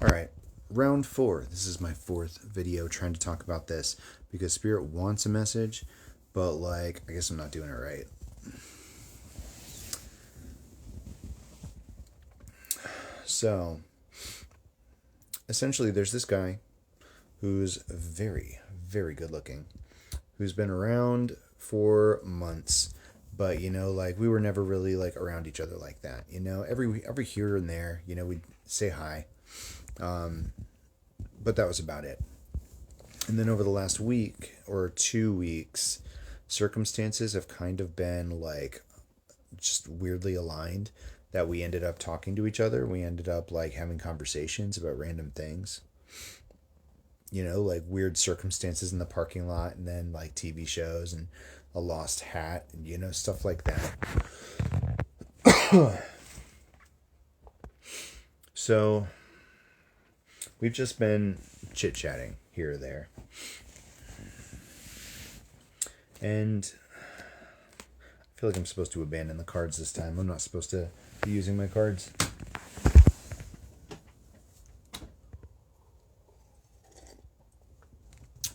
All right, round four. This is my fourth video trying to talk about this because Spirit wants a message, but like, I guess I'm not doing it right. So, essentially, there's this guy who's very, very good looking, who's been around for months, but like we were never really like around each other like that. Every here and there, we'd say hi, but that was about it. And then over the last week or 2 weeks, circumstances have kind of been like just weirdly aligned that we ended up talking to each other. We ended up like having conversations about random things, like weird circumstances in the parking lot, and then like TV shows and a lost hat and, stuff like that. So we've just been chit chatting here or there. And I feel like I'm supposed to abandon the cards this time. I'm not supposed to be using my cards.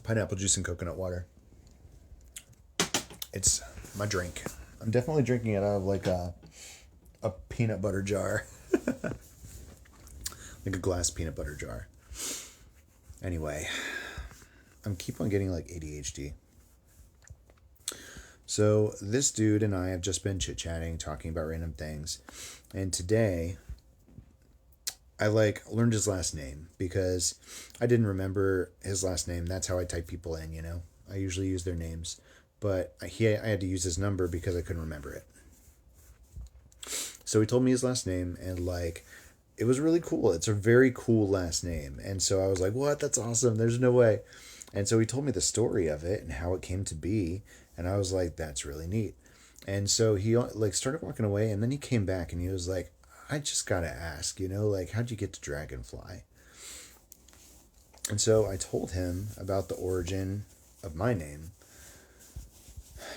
Pineapple juice and coconut water. It's my drink. I'm definitely drinking it out of like a peanut butter jar. Like a glass peanut butter jar. Anyway, I'm keep on getting like ADHD. So this dude and I have just been chit-chatting, talking about random things. And today I like learned his last name because I didn't remember his last name. That's how I type people in, I usually use their names. But I had to use his number because I couldn't remember it. So he told me his last name, and like it was really cool. It's a very cool last name. And so I was like, what? That's awesome. There's no way. And so he told me the story of it and how it came to be. And I was like, that's really neat. And so he like started walking away, and then he came back and he was like, I just got to ask, like, how'd you get to Dragonfly? And so I told him about the origin of my name,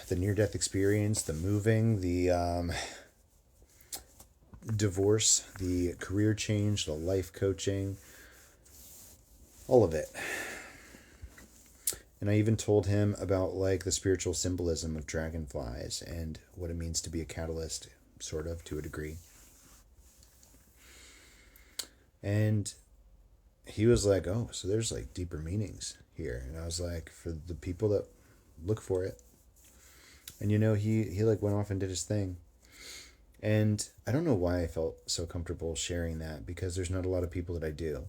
the near-death experience, the moving, the divorce, the career change, the life coaching, all of it. And I even told him about like the spiritual symbolism of dragonflies and what it means to be a catalyst, sort of, to a degree. And he was like, oh, so there's like deeper meanings here. And I was like, for the people that look for it. And he like went off and did his thing. And I don't know why I felt so comfortable sharing that, because there's not a lot of people that I do.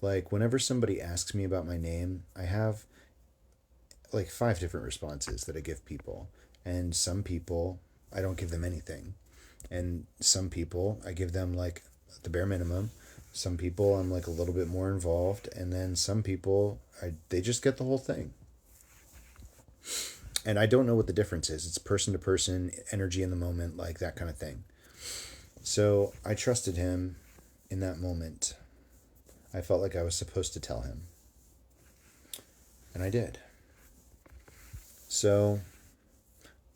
Like whenever somebody asks me about my name, I have like 5 different responses that I give people. And some people, I don't give them anything. And some people, I give them like the bare minimum. Some people, I'm like a little bit more involved. And then some people, they just get the whole thing. And I don't know what the difference is. It's person to person, energy in the moment, like that kind of thing. So I trusted him in that moment. I felt like I was supposed to tell him. And I did. So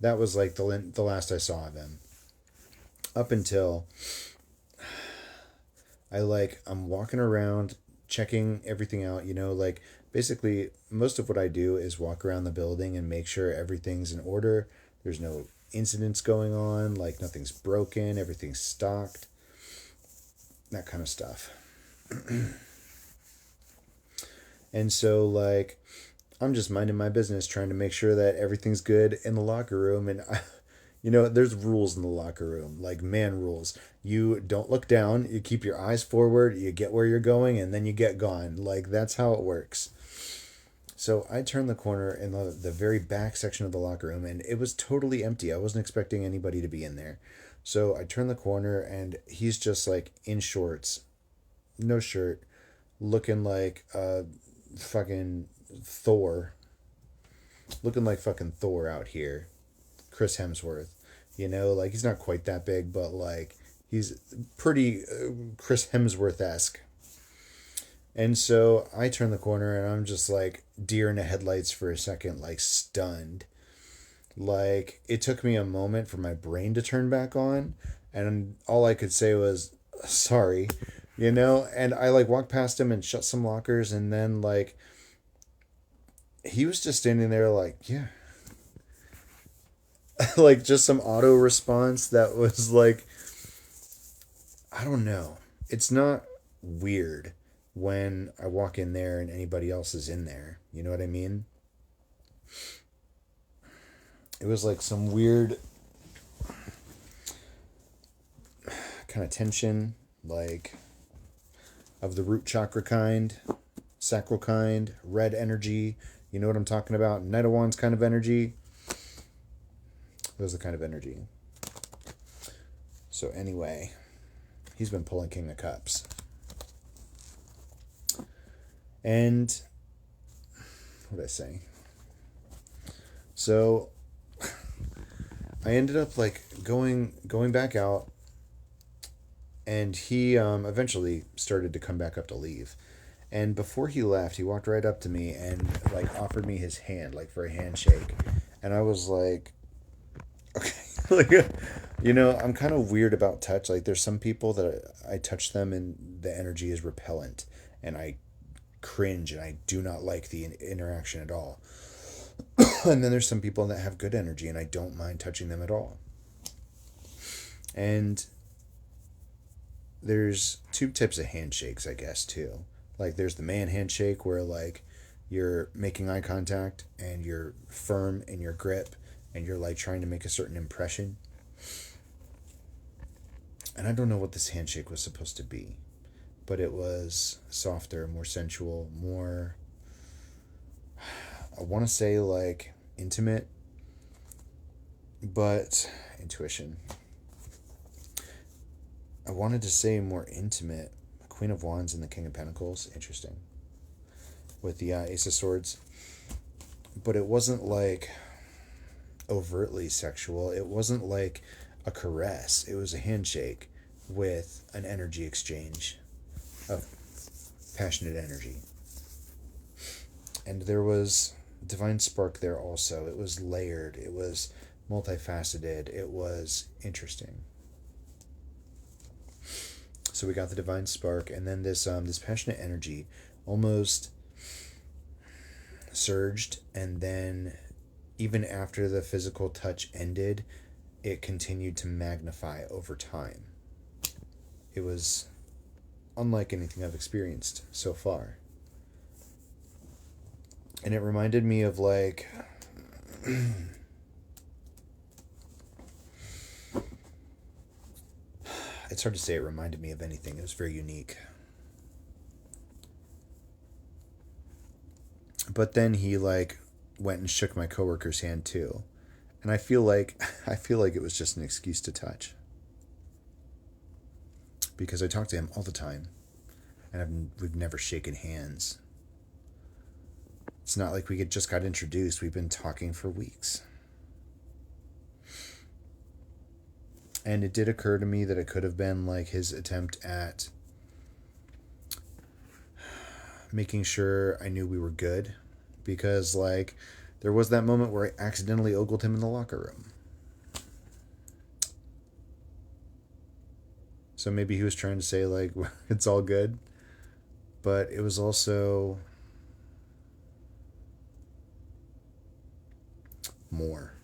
that was like the last I saw of him. Up until I'm walking around checking everything out, like basically most of what I do is walk around the building and make sure everything's in order. There's no incidents going on, like nothing's broken, everything's stocked, that kind of stuff. And so like I'm just minding my business, trying to make sure that everything's good in the locker room. And there's rules in the locker room, like man rules. You don't look down, you keep your eyes forward, you get where you're going, and then you get gone. Like that's how it works. So I turned the corner in the very back section of the locker room, and it was totally empty. I wasn't expecting anybody to be in there. So I turned the corner, and he's just like in shorts, no shirt, looking like fucking Thor. Looking like fucking Thor out here. Chris Hemsworth. Like he's not quite that big, but like he's pretty Chris Hemsworth-esque. And so I turn the corner and I'm just like deer in the headlights for a second, like stunned. Like it took me a moment for my brain to turn back on, and all I could say was sorry, you know, and I like walked past him and shut some lockers, and then like he was just standing there like, yeah, like just some auto response that was like, I don't know. It's not weird when I walk in there and anybody else is in there. You know what I mean? It was like some weird kind of tension, like of the root chakra kind, sacral kind, red energy. You know what I'm talking about? Knight of Wands kind of energy. That was the kind of energy. So anyway, he's been pulling King of Cups. And what did I say? So I ended up like going back out, and he eventually started to come back up to leave. And before he left, he walked right up to me and like offered me his hand, like for a handshake. And I was like, okay, like, you know, I'm kind of weird about touch. Like, there's some people that I touch them and the energy is repellent, and I cringe and I do not like the interaction at all. And then there's some people that have good energy and I don't mind touching them at all. And there's two types of handshakes, I guess, too. Like there's the man handshake where like you're making eye contact and you're firm in your grip and you're like trying to make a certain impression. And I don't know what this handshake was supposed to be, but it was softer, more sensual, more, I want to say like intimate, but intuition. I wanted to say more intimate. Queen of Wands and the King of Pentacles. Interesting. With the Ace of Swords. But it wasn't like overtly sexual. It wasn't like a caress. It was a handshake with an energy exchange of passionate energy. And there was divine spark there also. It was layered. It was multifaceted. It was interesting. So we got the divine spark, and then this passionate energy almost surged, and then even after the physical touch ended, it continued to magnify over time. It was unlike anything I've experienced so far. And it reminded me of like it's hard to say it reminded me of anything. It was very unique. But then he like went and shook my coworker's hand too. And I feel like it was just an excuse to touch. Because I talk to him all the time and we've never shaken hands. It's not like we just got introduced. We've been talking for weeks. And it did occur to me that it could have been like his attempt at making sure I knew we were good. Because like there was that moment where I accidentally ogled him in the locker room. So maybe he was trying to say like it's all good. But it was also more.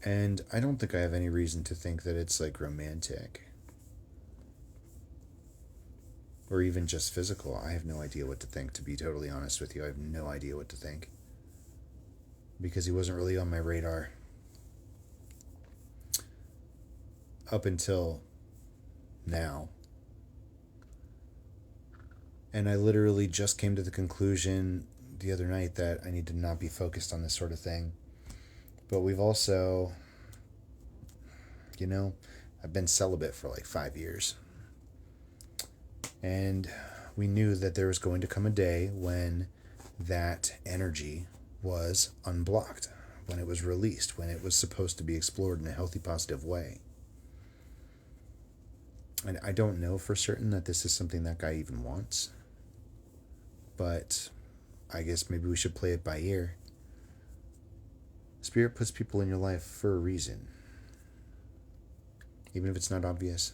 And I don't think I have any reason to think that it's like romantic. Or even just physical. I have no idea what to think, to be totally honest with you. I have no idea what to think. Because he wasn't really on my radar. Up until now. And I literally just came to the conclusion the other night that I need to not be focused on this sort of thing. But we've also, you know, I've been celibate for like 5 years. And we knew that there was going to come a day when that energy was unblocked, when it was released, when it was supposed to be explored in a healthy, positive way. And I don't know for certain that this is something that guy even wants. But I guess maybe we should play it by ear. Spirit puts people in your life for a reason. even if it's not obvious.